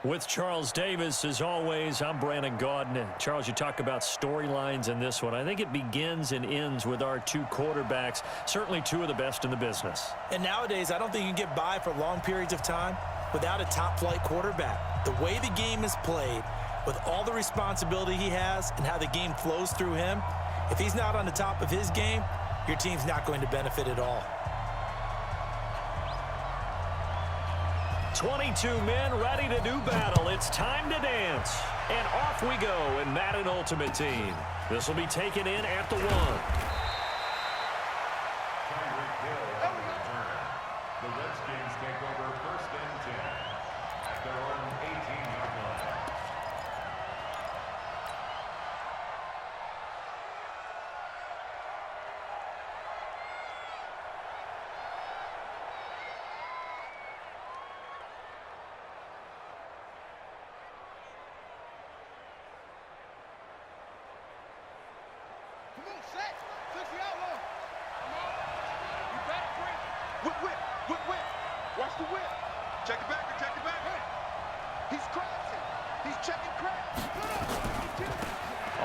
With Charles Davis, as always, I'm Brandon Gaudin. Charles, you talk about storylines in this one. I think it begins and ends with our two quarterbacks, certainly two of the best in the business. And nowadays, I don't think you can get by for long periods of time without a top-flight quarterback. The way the game is played, with all the responsibility he has and how the game flows through him, if he's not on the top of his game, your team's not going to benefit at all. 22 men ready to do battle. It's time to dance. And off we go in Madden Ultimate Team. This will be taken in at the 1. The Redskins take over 1st and 10 at their own 18-yard line. Watch the whip. Check it back. Check it back. He's crossing. He's checking crack.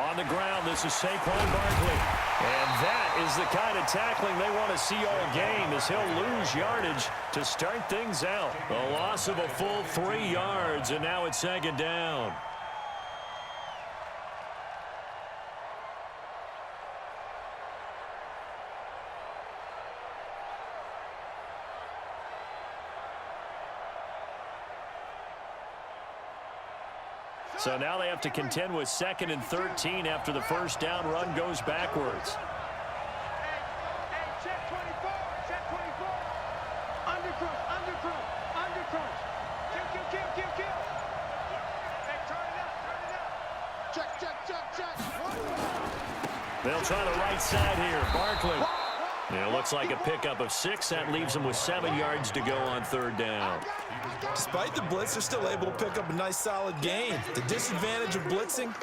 On the ground, this is Saquon Barkley. And that is the kind of tackling they want to see all game, as he'll lose yardage to start things out. A loss of a full 3 yards, and now it's 2nd down. So now they have to contend with 2nd and 13 after the first down run goes backwards. Hey, check 24. Check 24. Undercrunch. Kill. Hey, turn it up. Check. They'll try the right side here. Barkley. Yeah, looks like a pickup of 6. That leaves them with 7 yards to go on 3rd down. Despite the blitz, they're still able to pick up a nice, solid gain. The disadvantage of blitzing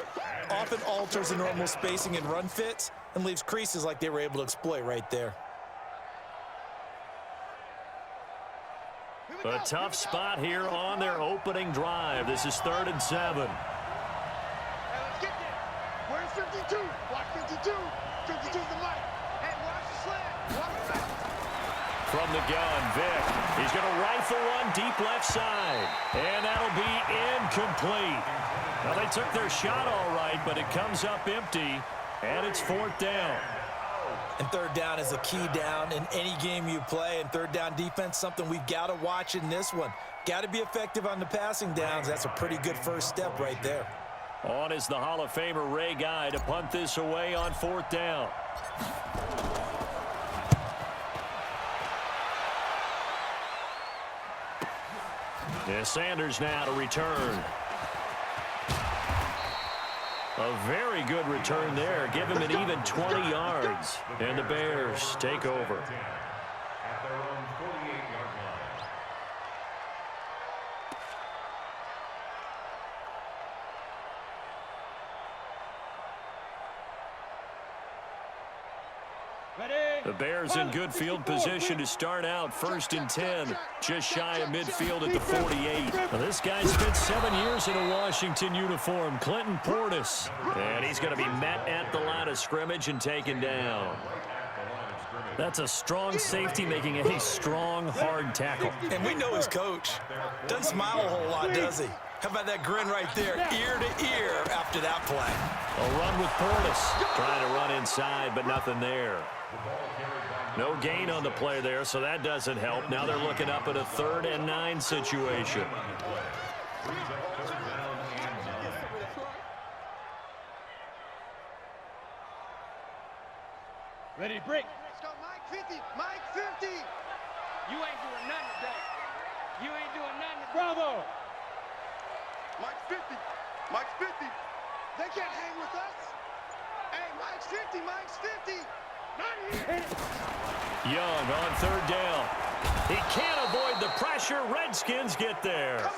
often alters the normal spacing and run fits and leaves creases like they were able to exploit right there. A tough spot here on their opening drive. This is 3rd and 7. Hey, let's get there. Where's 52? Watch 52. 52's the light. Hey, watch the slant. From the gun, Vick. He's going to rifle one deep left side. And that'll be incomplete. Now, they took their shot all right, but it comes up empty, and it's 4th down. And 3rd down is a key down in any game you play. And 3rd down defense, something we've got to watch in this one. Got to be effective on the passing downs. That's a pretty good first step right there. On is the Hall of Famer Ray Guy to punt this away on 4th down. Yeah, Sanders now to return. A very good return there. Give him an even 20 yards. And the Bears take over. At their own 48-yard line. The Bears in good field position to start out 1st and 10. Just shy of midfield at the 48. Now, this guy spent 7 years in a Washington uniform, Clinton Portis. And he's going to be met at the line of scrimmage and taken down. That's a strong safety making a strong, hard tackle. And we know his coach. Doesn't smile a whole lot, does he? How about that grin right there, ear to ear after that play? A run with Portis. Trying to run inside, but nothing there. No gain on the play there, so that doesn't help. Now they're looking up at a 3rd and 9 situation. Ready to break. Let's go, Mike 50. Mike 50. You ain't doing nothing today. You ain't doing nothing today. Bravo. Mike's 50. Mike's 50. They can't hang with us. Hey, Mike's 50. Mike's 50. Not here. Young on 3rd down. He can't avoid the pressure. Redskins get there.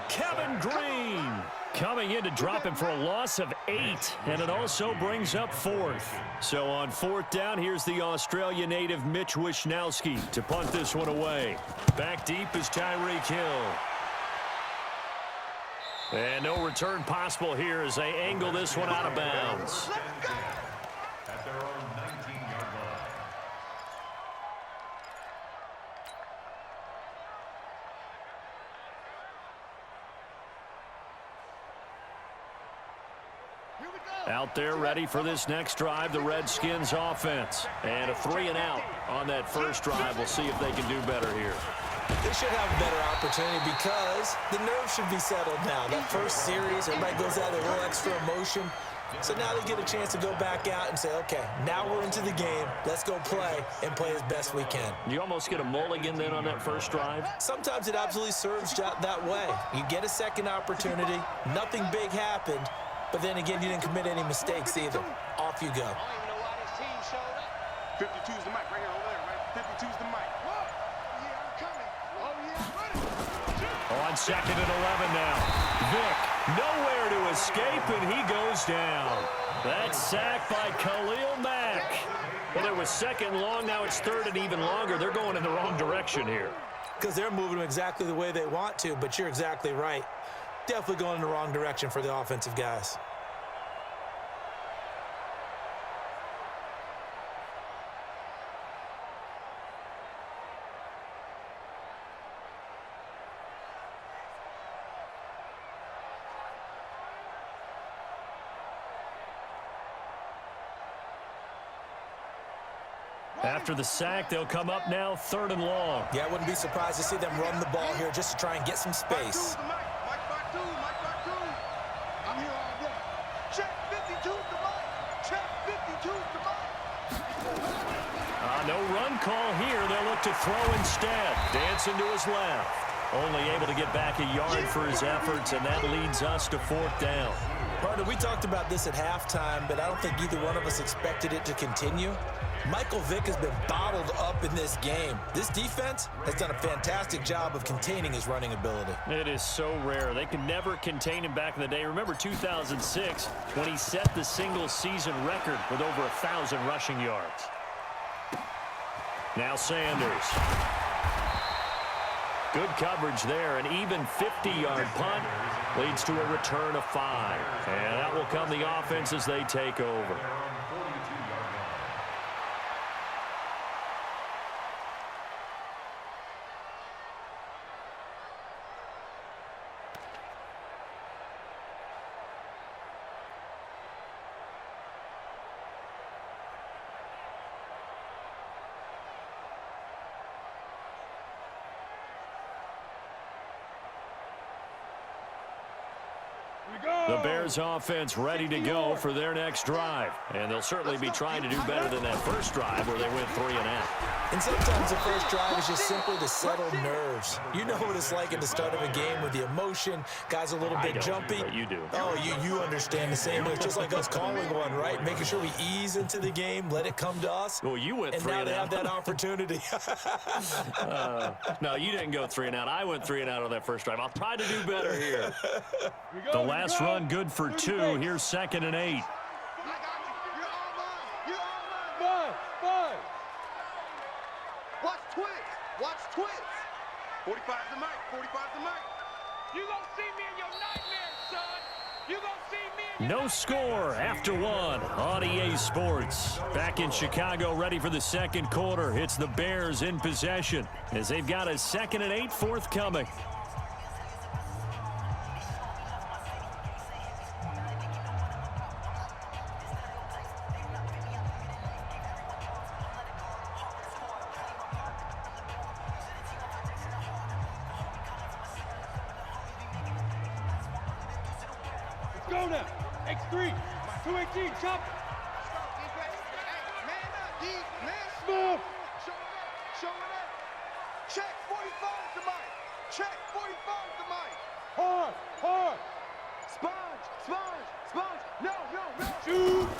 Kevin Green coming in to drop him for a loss of 8, and it also brings up 4th. So on 4th down, here's the Australia native Mitch Wishnowsky to punt this one away. Back deep is Tyreek Hill. And no return possible here as they angle this one out of bounds. At their own 19-yard line. Out there ready for this next drive, the Redskins offense. And a 3-and-out on that first drive. We'll see if they can do better here. They should have a better opportunity because the nerves should be settled now. That first series, everybody goes out with a little extra emotion. So now they get a chance to go back out and say, okay, now we're into the game. Let's go play and play as best we can. You almost get a mulligan then on that first drive? Sometimes it absolutely serves that way. You get a second opportunity. Nothing big happened. But then again, you didn't commit any mistakes either. Off you go. I don't even know why this team showed up. 52's the mic right here over there, right? 52's the mic. Yeah, I'm coming. Oh, yeah, running. On 2nd and 11 now. Vick, nowhere to escape, and he goes down. That sack by Khalil Mack. Well, there was 2nd long. Now it's 3rd and even longer. They're going in the wrong direction here. Because they're moving them exactly the way they want to, but you're exactly right. Definitely going in the wrong direction for the offensive guys. After the sack, they'll come up now 3rd and long. Yeah, I wouldn't be surprised to see them run the ball here just to try and get some space. I'm here all day. Check 52's the mic. Check 52's the mic. No run call here. They'll look to throw instead. Dancing to his left. Only able to get back a yard for his efforts, and that leads us to 4th down. Partner, we talked about this at halftime, but I don't think either one of us expected it to continue. Michael Vick has been bottled up in this game. This defense has done a fantastic job of containing his running ability. It is so rare. They can never contain him back in the day. Remember 2006 when he set the single-season record with over 1,000 rushing yards. Now Sanders. Good coverage there. An even 50-yard punt leads to a return of 5. And that will come the offense as they take over. The Bears offense ready to go for their next drive. And they'll certainly be trying to do better than that first drive where they went 3-and-out. And sometimes the first drive is just simply to settle nerves. You know what it's like at the start of a game with the emotion. Guys a little bit jumpy. But you do. Oh, you understand the same way. It's just like us calling one, right? Making sure we ease into the game, let it come to us. Well, you went 3-and-out. And now they have that opportunity. No, you didn't go 3-and-out. I went 3-and-out on that first drive. I'll try to do better here. The last run good for 2. Here's 2nd and 8. I got you. You're all mine. You're all mine. Fine. Watch twist. Watch twist. 45's the mic. 45's the mic. You gonna see me in your nightmares, son. You gonna see me in your No score after 1 on EA Sports. Back in Chicago, ready for the 2nd quarter. It's the Bears in possession as they've got a 2nd and 8 forthcoming. Go now. X3. 218. Chop. Hey, man up, D. Man smooth. Show it up. Check 45's the mic. Check 45's the mic. Hard. Sponge. No. Shoot.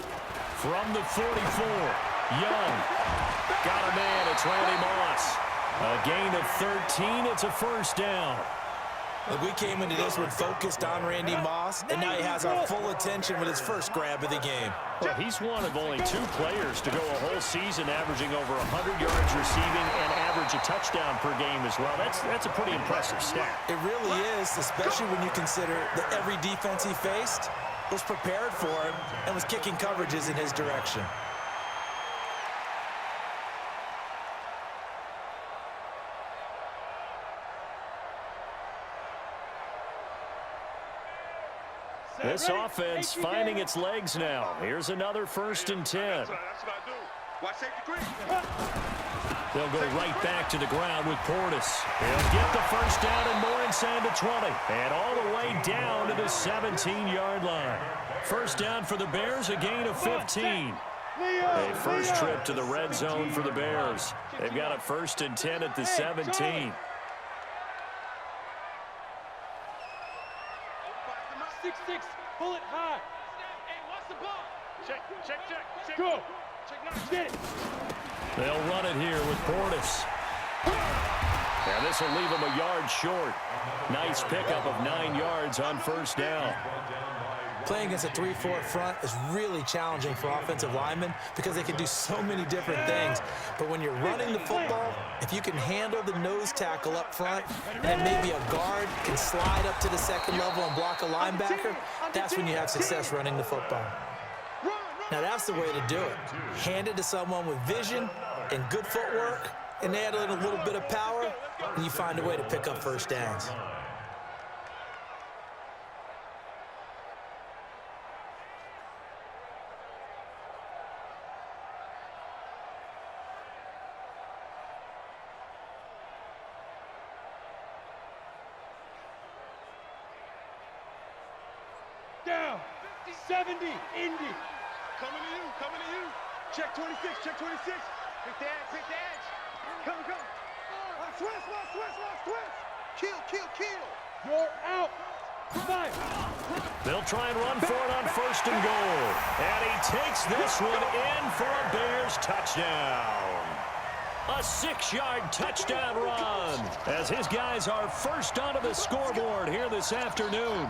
From the 44, Young. Got a man. It's Randy Moss. A gain of 13. It's a first down. Look, we came into this one focused on Randy Moss, and now he has our full attention with his first grab of the game. Well, he's one of only 2 players to go a whole season averaging over 100 yards receiving and average a touchdown per game as well. That's a pretty impressive stat. It really is, especially when you consider that every defense he faced was prepared for him and was kicking coverages in his direction. This offense finding its legs now. Here's another 1st and 10. That's what I do. Watch safety quick. They'll go right back to the ground with Portis. He'll get the first down and more inside the 20. And all the way down to the 17-yard line. First down for the Bears, a gain of 15. A first trip to the red zone for the Bears. They've got a 1st and 10 at the 17. 6-6, pull it high. Hey, what's the ball? Check. Go. Check. They'll run it here with Portis. And this will leave him a yard short. Nice pickup of 9 yards on first down. Playing against a 3-4 front is really challenging for offensive linemen because they can do so many different things. But when you're running the football, if you can handle the nose tackle up front and maybe a guard can slide up to the second level and block a linebacker, that's when you have success running the football. Now that's the way to do it. Hand it to someone with vision and good footwork, and add in a little bit of power, and you find a way to pick up first downs. Down. 70, Indy. Coming to you. Check 26. Pick the edge. Come. Switch. Kill. You're out. 5. They'll try and run for it on 1st and goal. And he takes this one in for a Bears touchdown. A 6-yard touchdown run as his guys are first onto the scoreboard here this afternoon.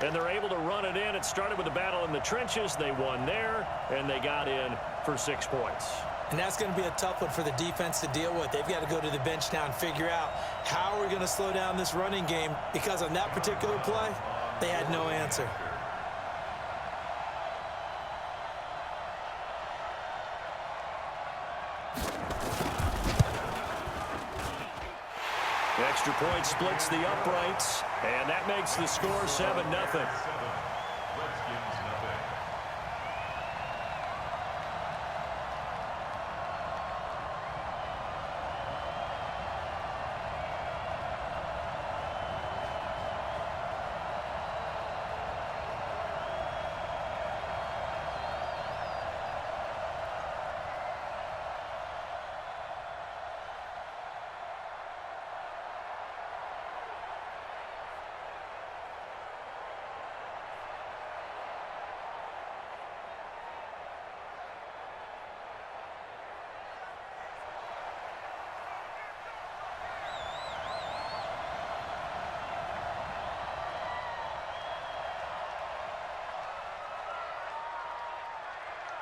And they're able to run it in. It started with a battle in the trenches. They won there, and they got in for 6 points. And that's going to be a tough one for the defense to deal with. They've got to go to the bench now and figure out how we're going to slow down this running game, because on that particular play, they had no answer. Extra point splits the uprights, and that makes the score 7-0. Redskins, nothing.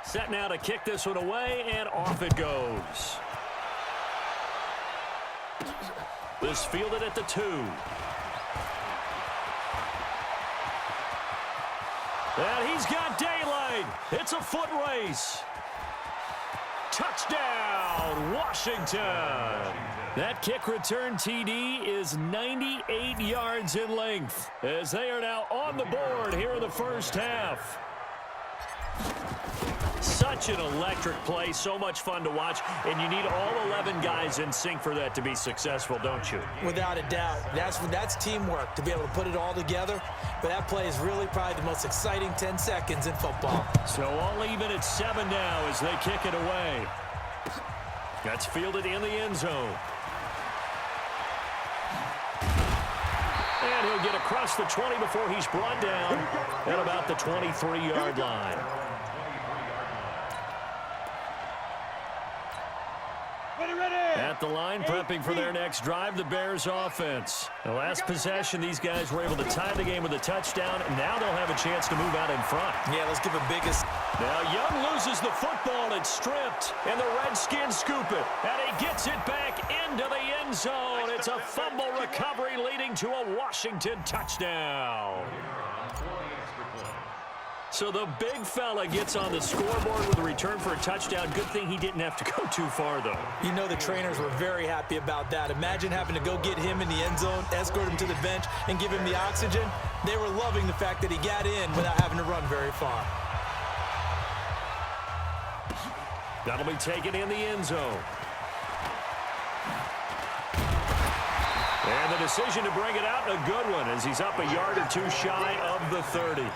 Set now to kick this one away, and off it goes. This fielded at the 2. And he's got daylight. It's a foot race. Touchdown, Washington. That kick return TD is 98 yards in length as they are now on the board here in the first half. Such an electric play, so much fun to watch, and you need all 11 guys in sync for that to be successful, don't you? Without a doubt. That's teamwork, to be able to put it all together. But that play is really probably the most exciting 10 seconds in football. So all even at 7 now as they kick it away. That's fielded in the end zone. And he'll get across the 20 before he's brought down at about the 23-yard line. at the line, prepping for their next drive, the Bears offense. The last possession, these guys were able to tie the game with a touchdown, and now they'll have a chance to move out in front. Yeah, let's give a biggest. Now Young loses the football, it's stripped, and the Redskins scoop it. And he gets it back into the end zone. It's a fumble recovery leading to a Washington touchdown. So the big fella gets on the scoreboard with a return for a touchdown. Good thing he didn't have to go too far, though. You know the trainers were very happy about that. Imagine having to go get him in the end zone, escort him to the bench, and give him the oxygen. They were loving the fact that he got in without having to run very far. That'll be taken in the end zone. And the decision to bring it out, a good one, as he's up a yard or two shy of the 30.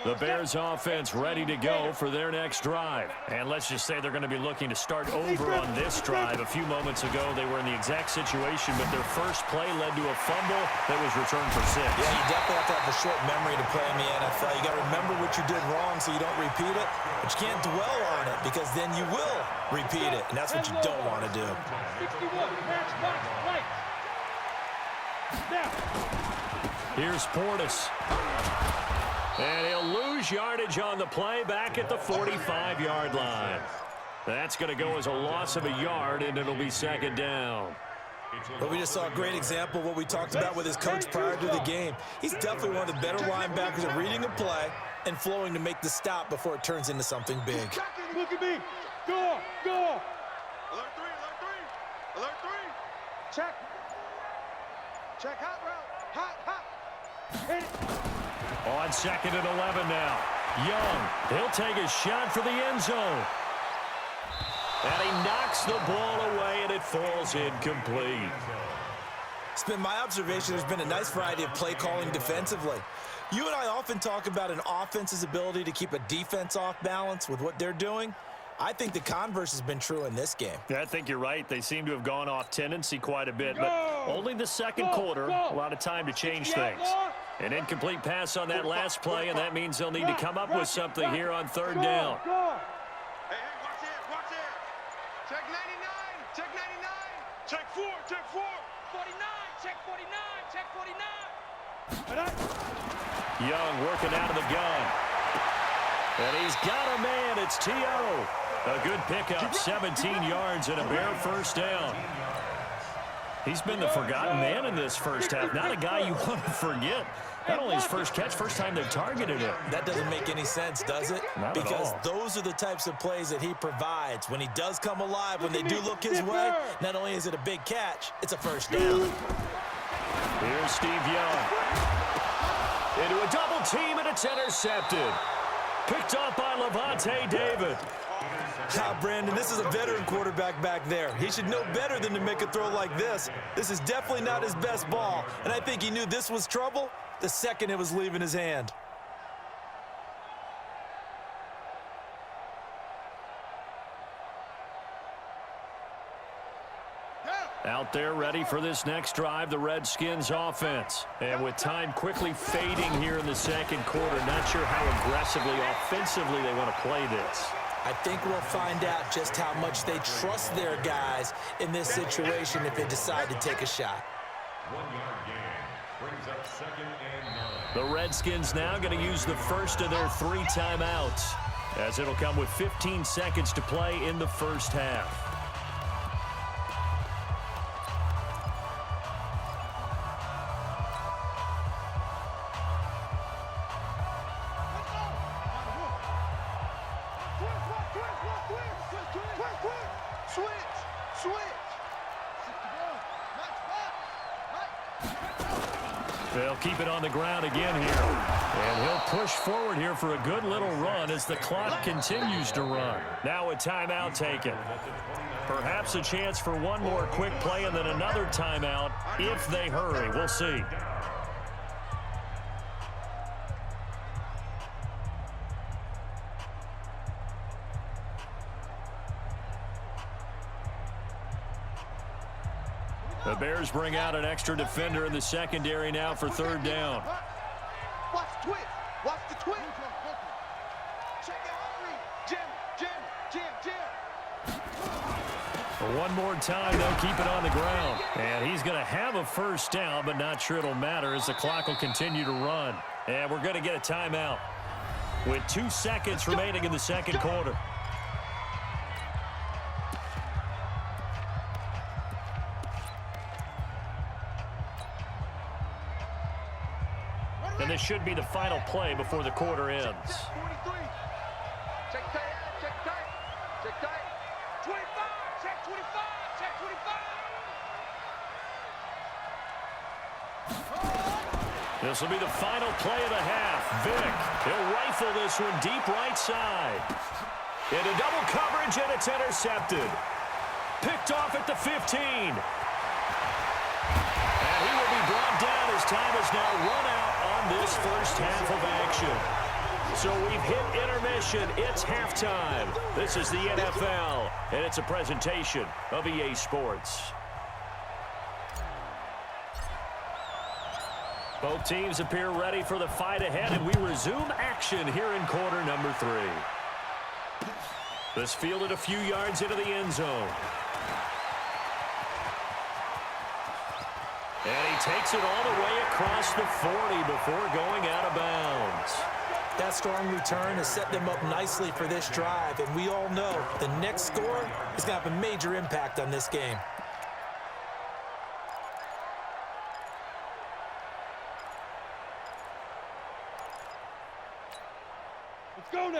The Bears offense ready to go for their next drive. And let's just say they're going to be looking to start over on this drive. A few moments ago, they were in the exact situation, but their first play led to a fumble that was returned for 6. Yeah, you definitely have to have a short memory to play in the NFL. You got to remember what you did wrong so you don't repeat it, but you can't dwell on it because then you will repeat it, and that's what you don't want to do. 61, match box, right. Now. Here's Portis. And he'll lose yardage on the play back at the 45-yard line. That's going to go as a loss of a yard, and it'll be second down. But we just saw a great example of what we talked about with his coach prior to the game. He's definitely one of the better linebackers at reading a play and flowing to make the stop before it turns into something big. Look at me. Go, go. Alert 3, alert 3. Alert 3. Check. Check hot route. Hot, hot. Hit it. On second and 11 now. Young, he'll take a shot for the end zone. And he knocks the ball away, and it falls incomplete. It's been my observation there's been a nice variety of play calling defensively. You and I often talk about an offense's ability to keep a defense off balance with what they're doing. I think the converse has been true in this game. Yeah, I think you're right. They seem to have gone off tendency quite a bit, but only the second quarter, a lot of time to change things. An incomplete pass on that last play, and that means they'll need to come up with something here on third down. Hey, watch it, watch it. Check 99, check 99. Check 4, check 4. 49, check 49, check 49. Young working out of the gun. And he's got a man. It's T.O. A good pickup, 17 yards and a bare first down. He's been the forgotten man in this first half. Not a guy you want to forget. Not only his first catch, first time they've targeted him. That doesn't make any sense, does it? Not because at all. Those are the types of plays that he provides. When he does come alive, when they do look his way, not only is it a big catch, it's a first down. Here's Steve Young. Into a double team, and it's intercepted. Picked up by Levante David. Brandon, this is a veteran quarterback back there. He should know better than to make a throw like this. This is definitely not his best ball, and I think he knew this was trouble the second it was leaving his hand. Out there ready for this next drive, the Redskins offense. And with time quickly fading here in the second quarter, not sure how aggressively, offensively they want to play this. I think we'll find out just how much they trust their guys in this situation if they decide to take a shot. 1 yard gain. Brings up second and 9. The Redskins now going to use the first of their 3 timeouts, as it'll come with 15 seconds to play in the first half. They'll keep it on the ground again here. And he'll push forward here for a good little run as the clock continues to run. Now a timeout taken. Perhaps a chance for one more quick play and then another timeout if they hurry. We'll see. The Bears bring out an extra defender in the secondary now for third down. One more time, they'll keep it on the ground. And he's going to have a first down, but not sure it'll matter as the clock will continue to run. And we're going to get a timeout with 2 seconds remaining in the second quarter. And this should be the final play before the quarter ends. Check tight, check tight, check tight. 25, check 25, check 25. This will be the final play of the half. Vick, he'll rifle this one deep right side. Into double coverage, and it's intercepted. Picked off at the 15. And he will be brought down as time has now run out on this first half of action. So we've hit intermission. It's halftime. This is the NFL, and it's a presentation of EA Sports. Both teams appear ready for the fight ahead, and we resume action here in quarter number 3. This fielded a few yards into the end zone. And he takes it all the way across the 40 before going out of bounds. That strong return has set them up nicely for this drive, and we all know the next score is going to have a major impact on this game.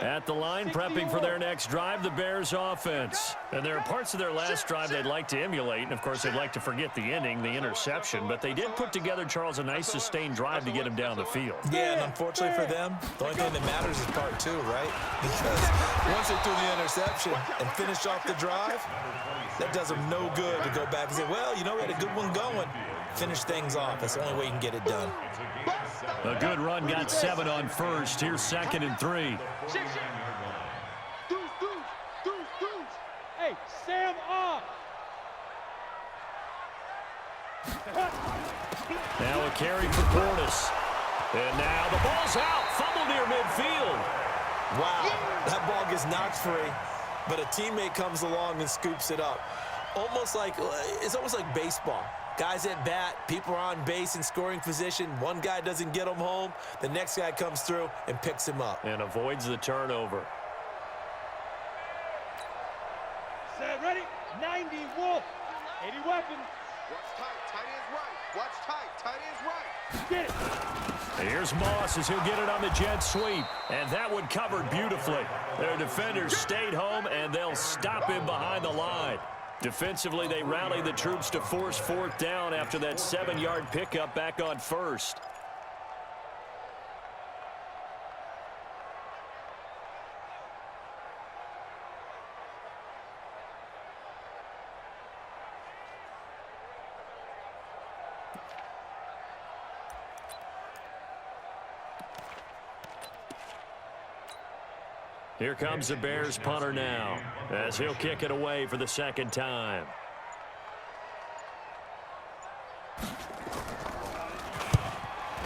At the line, prepping for their next drive, the Bears offense. And there are parts of their last drive they'd like to emulate, and of course they'd like to forget the inning, the interception, but they did put together, Charles, a nice sustained drive to get him down the field. Yeah, and unfortunately for them, the only thing that matters is part 2, right? Because once they threw the interception and finished off the drive, that does them no good to go back and say, well, you know, we had a good one going. Finish things off. That's the only way you can get it done. A good run, got 7 on first. Here's 2nd and 3. Hey, Sam off. Now a carry for Portis. And now the ball's out. Fumble near midfield. Wow, that ball gets knocked free, but a teammate comes along and scoops it up. It's almost like baseball. Guys at bat, people are on base in scoring position. One guy doesn't get him home. The next guy comes through and picks him up. And avoids the turnover. Set, ready? 90, Wolf. 80 weapons. Watch tight, tight ends right. Watch tight, tight ends right. Get it. And here's Moss as he'll get it on the jet sweep. And that one covered beautifully. Their defenders stayed home, and they'll stop him behind the line. Defensively, they rallied the troops to force 4th down after that 7-yard pickup back on first. Here comes the Bears punter now, as he'll kick it away for the 2nd time.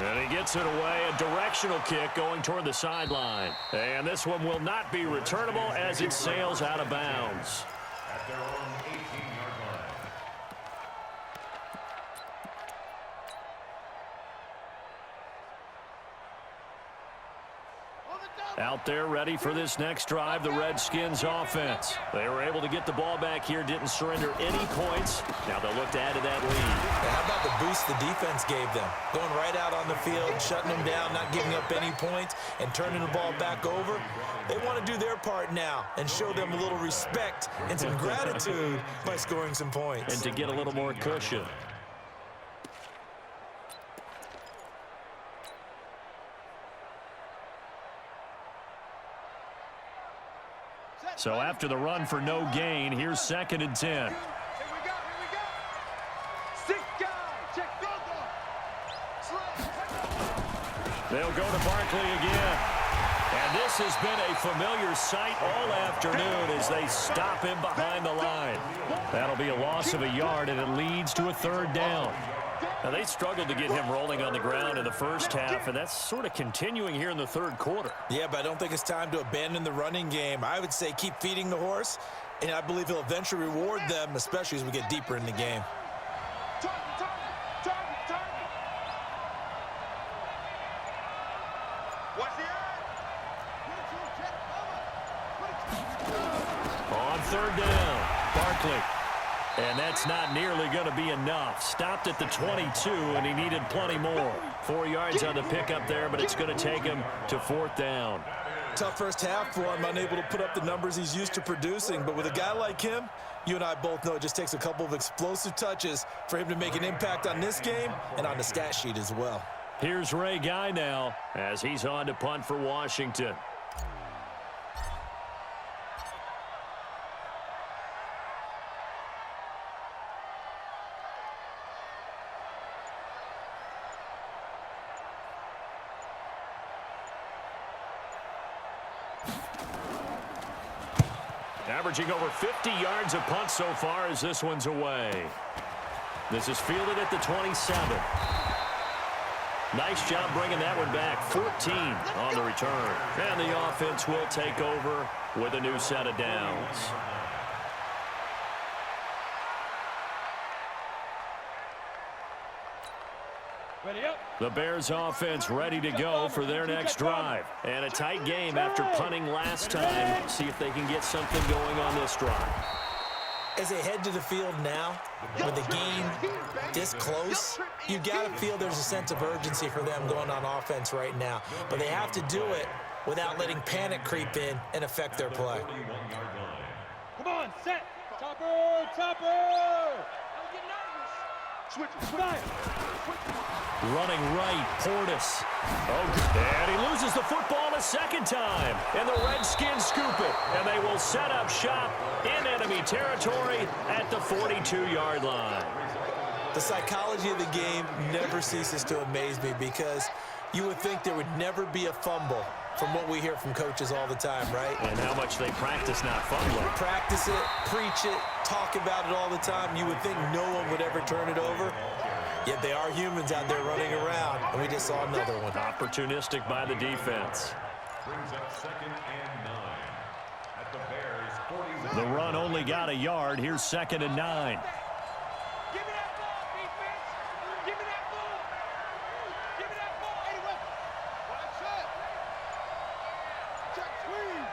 And he gets it away, a directional kick going toward the sideline. And this one will not be returnable as it sails out of bounds. At their own 18-yard line. Out there ready for this next drive, the Redskins offense. They were able to get the ball back here, didn't surrender any points. Now they'll look to add to that lead. How about the boost the defense gave them? Going right out on the field, shutting them down, not giving up any points, and turning the ball back over. They want to do their part now and show them a little respect and some gratitude by scoring some points. And to get a little more cushion. So after the run for no gain, here's 2nd and 10. Here we go, here we go. 6 guys, check Gogo. They'll go to Barkley again. And this has been a familiar sight all afternoon as they stop him behind the line. That'll be a loss of a yard, and it leads to a 3rd down. Now, they struggled to get him rolling on the ground in the first half, and that's sort of continuing here in the third quarter. Yeah, but I don't think it's time to abandon the running game. I would say keep feeding the horse, and I believe he'll eventually reward them, especially as we get deeper in the game. On third down, Barkley. And that's not nearly going to be enough. Stopped at the 22, and he needed plenty more. 4 yards on the pickup there, but it's going to take him to fourth down. Tough first half for him, unable to put up the numbers he's used to producing. But with a guy like him, you and I both know it just takes a couple of explosive touches for him to make an impact on this game and on the stat sheet as well. Here's Ray Guy now as he's on to punt for Washington. Averaging over 50 yards a punt so far as this one's away. This is fielded at the 27. Nice job bringing that one back. 14 on the return. And the offense will take over with a new set of downs. The Bears offense ready to go for their next drive. And a tight game after punting last time. See if they can get something going on this drive. As they head to the field now, with the game this close, you got to feel there's a sense of urgency for them going on offense right now. But they have to do it without letting panic creep in and affect their play. Come on, set. Topper, topper. Don't get nervous. Running right, Portis. Oh, and he loses the football a second time. And the Redskins scoop it. And they will set up shop in enemy territory at the 42-yard line. The psychology of the game never ceases to amaze me because you would think there would never be a fumble from what we hear from coaches all the time, right? And how much they practice not fumbling. Practice it, preach it, talk about it all the time. You would think no one would ever turn it over. Yet they are humans out there running around, and we just saw another one. Opportunistic by the defense. Brings up 2nd and 9 at the Bears' 40. The run only got a yard. Here's 2nd and 9. Give me that ball, defense. Give me that ball. Give me that ball. Anyway. Watch it. Check squeeze.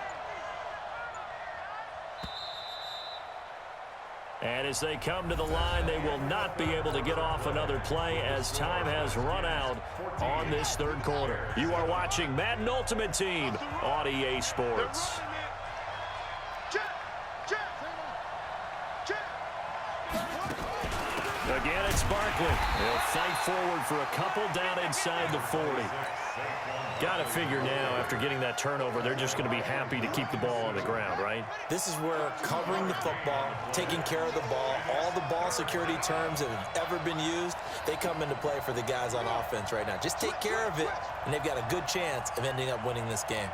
And as they come to the line, they will not be able to get off another play as time has run out on this third quarter. You are watching Madden Ultimate Team on EA Sports. Again, it's Barkley. He'll fight forward for a couple down inside the 40. Got to figure now, after getting that turnover, they're just going to be happy to keep the ball on the ground, right? This is where covering the football, taking care of the ball, all the ball security terms that have ever been used, they come into play for the guys on offense right now. Just take care of it, and they've got a good chance of ending up winning this game.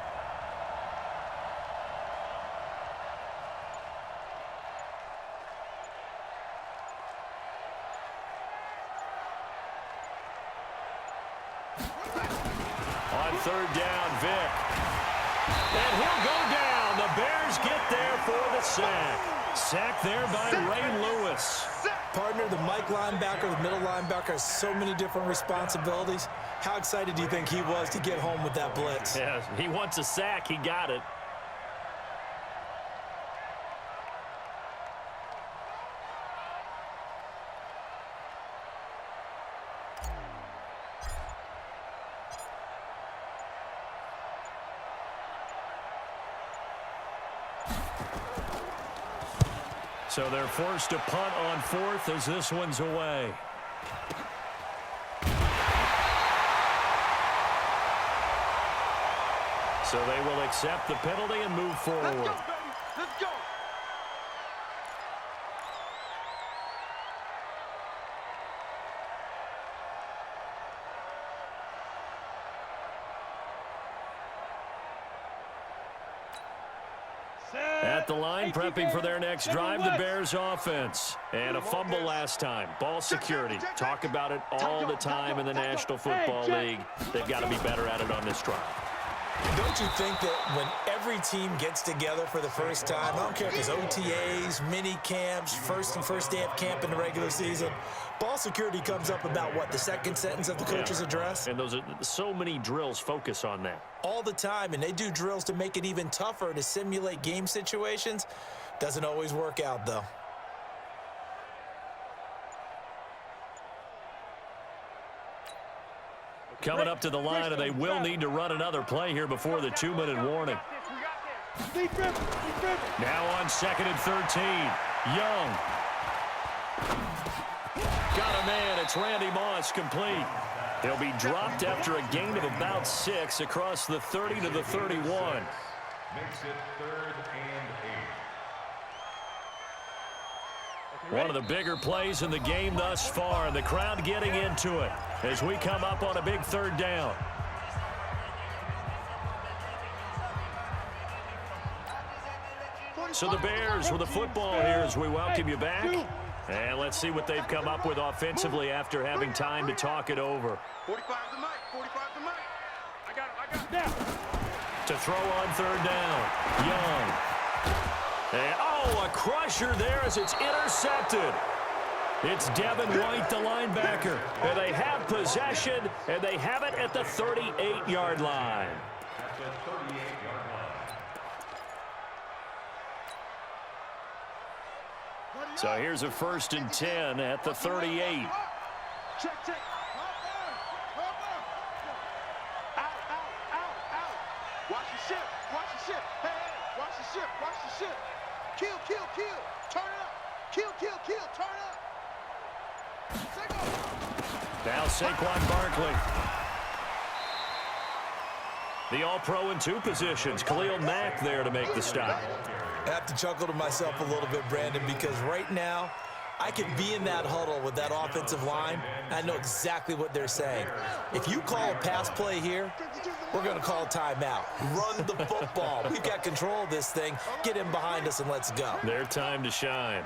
Third down, Vic. And he'll go down. The Bears get there for the sack. Sack there by Ray Lewis. Partner, the Mike linebacker, the middle linebacker has so many different responsibilities. How excited do you think he was to get home with that blitz? Yeah, he wants a sack. He got it. So they're forced to punt on fourth as this one's away. So they will accept the penalty and move forward. Let's go, baby. Let's go. At at the line, prepping for their next drive, the Bears offense. And a fumble last time. Ball security. Talk about it all the time in the National Football League. They've got to be better at it on this drive. Don't you think that when every team gets together for the first time, I don't care if it's OTAs, mini camps, first day of camp in the regular season, ball security comes up about what, the second sentence of the coach's address? And those are so many drills focus on that. All the time, and they do drills to make it even tougher to simulate game situations. Doesn't always work out, though. Coming up to the line, and they will need to run another play here before the 2-minute warning. Now on 2nd and 13. Young. Got a man. It's Randy Moss, complete. He'll be dropped after a gain of about 6 across the 30 to the 31. Makes it 3rd and 8. One of the bigger plays in the game thus far, and the crowd getting into it as we come up on a big 3rd down. So the Bears with the football here as we welcome you back. And let's see what they've come up with offensively after having time to talk it over. 45 the mic. 45 the mic. I got it. Now. To throw on 3rd down. Young. And, oh, a crusher there as it's intercepted. It's Devin White, the linebacker. And they have possession, and they have it at the 38-yard line. At the 38-yard line. So here's a 1st and 10 at the 38. Check. Out. Watch the ship. Hey, watch the ship. Kill. Turn up. Kill. Turn up. Now Saquon Barkley. The All-Pro in 2 positions. Khalil Mack there to make the stop. I have to chuckle to myself a little bit, Brandon, because right now I could be in that huddle with that offensive line. I know exactly what they're saying. If you call a pass play here, we're going to call timeout. Run the football. We've got control of this thing. Get in behind us and let's go. Their time to shine.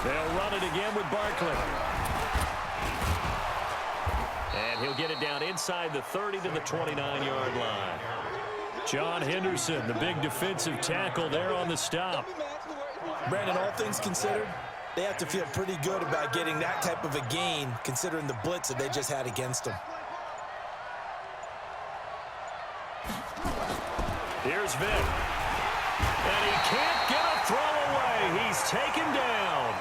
They'll run it again with Barkley. And he'll get it down inside the 30 to the 29-yard line. John Henderson, the big defensive tackle there on the stop. Brandon, all things considered, they have to feel pretty good about getting that type of a gain considering the blitz that they just had against them. Here's Vic. And he can't get a throw away. He's taken down.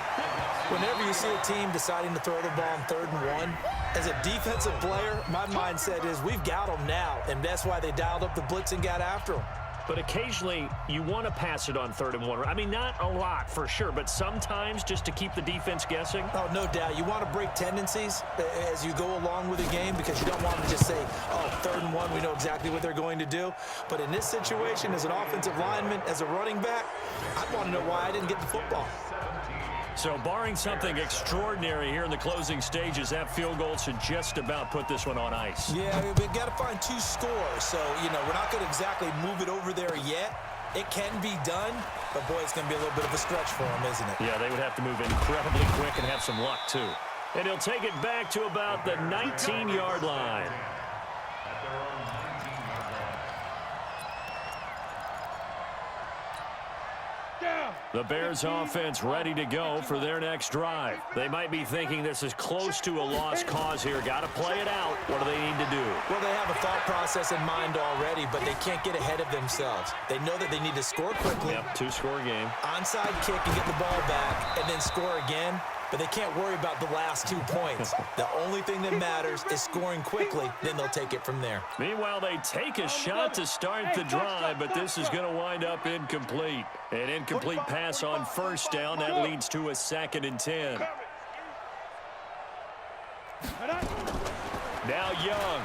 Whenever you see a team deciding to throw the ball on 3rd and 1, as a defensive player, my mindset is we've got them now, and that's why they dialed up the blitz and got after them. But occasionally, you want to pass it on 3rd and 1. I mean, not a lot for sure, but sometimes just to keep the defense guessing. Oh, no doubt. You want to break tendencies as you go along with the game because you don't want to just say, oh, 3rd and 1, we know exactly what they're going to do. But in this situation, as an offensive lineman, as a running back, I want to know why I didn't get the football. So barring something extraordinary here in the closing stages, that field goal should just about put this one on ice. Yeah, we've got to find 2 scores. So, we're not going to exactly move it over there yet. It can be done, but, boy, it's going to be a little bit of a stretch for them, isn't it? Yeah, they would have to move incredibly quick and have some luck, too. And he'll take it back to about the 19-yard line. At their own 19-yard line. The Bears offense ready to go for their next drive. They might be thinking this is close to a lost cause here. Got to play it out. What do they need to do? Well, they have a thought process in mind already, but they can't get ahead of themselves. They know that they need to score quickly. Yep, 2-score game. Onside kick and get the ball back and then score again. But they can't worry about the last 2 points. The only thing that matters is scoring quickly. Then they'll take it from there. Meanwhile, they take a shot to start the drive, but this is going to wind up incomplete. An incomplete pass on 1st down. That leads to a 2nd and 10. Now Young.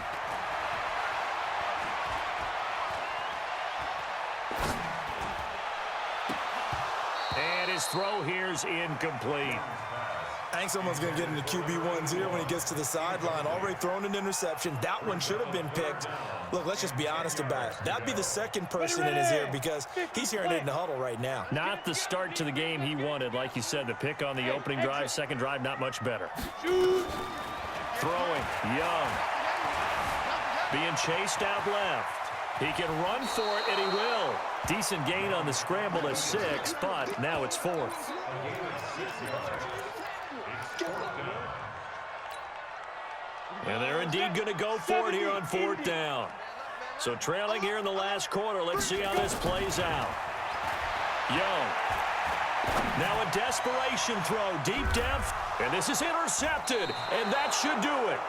And his throw here's incomplete. I think someone's going to get into QB1's ear when he gets to the sideline. Already thrown an interception. That one should have been picked. Look, let's just be honest about it. That'd be the second person in his ear because he's hearing it in the huddle right now. Not the start to the game he wanted. Like you said, the pick on the opening drive, second drive, not much better. Throwing, Young. Being chased out left. He can run for it, and he will. Decent gain on the scramble to 6, but now it's 4th. And they're indeed going to go for it here on 4th down. So trailing here in the last quarter. Let's see how this plays out. Young. Now a desperation throw deep down. And this is intercepted. And that should do it.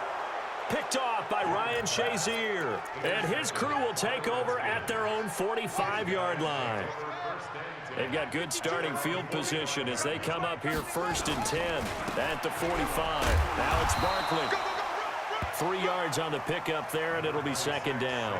Picked off by Ryan Shazier. And his crew will take over at their own 45-yard line. They've got good starting field position as they come up here 1st and 10 at the 45. Now it's Barkley. 3 yards on the pickup there, and it'll be 2nd down.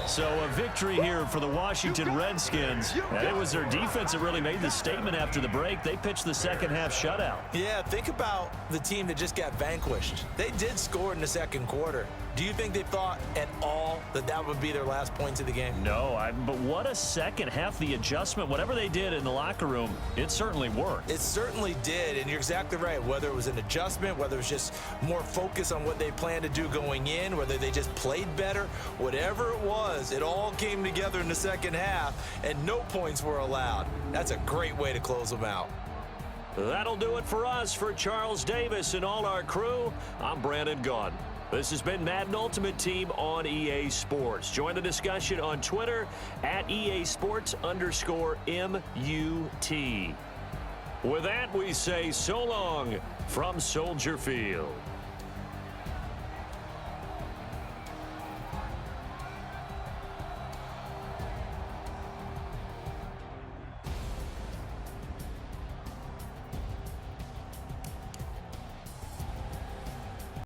So a victory here for the Washington Redskins. And it was their defense that really made the statement after the break. They pitched the second half shutout. Yeah, think about the team that just got vanquished. They did score in the second quarter. Do you think they thought at all that that would be their last points of the game? No, but what a second half. The adjustment, whatever they did in the locker room, it certainly worked. It certainly did, and you're exactly right. Whether it was an adjustment, whether it was just more focus on what they planned to do going in, whether they just played better, whatever it was, it all came together in the second half, and no points were allowed. That's a great way to close them out. That'll do it for us. For Charles Davis and all our crew, I'm Brandon Gaudin. This has been Madden Ultimate Team on EA Sports. Join the discussion on Twitter at EA Sports_MUT. With that, we say so long from Soldier Field.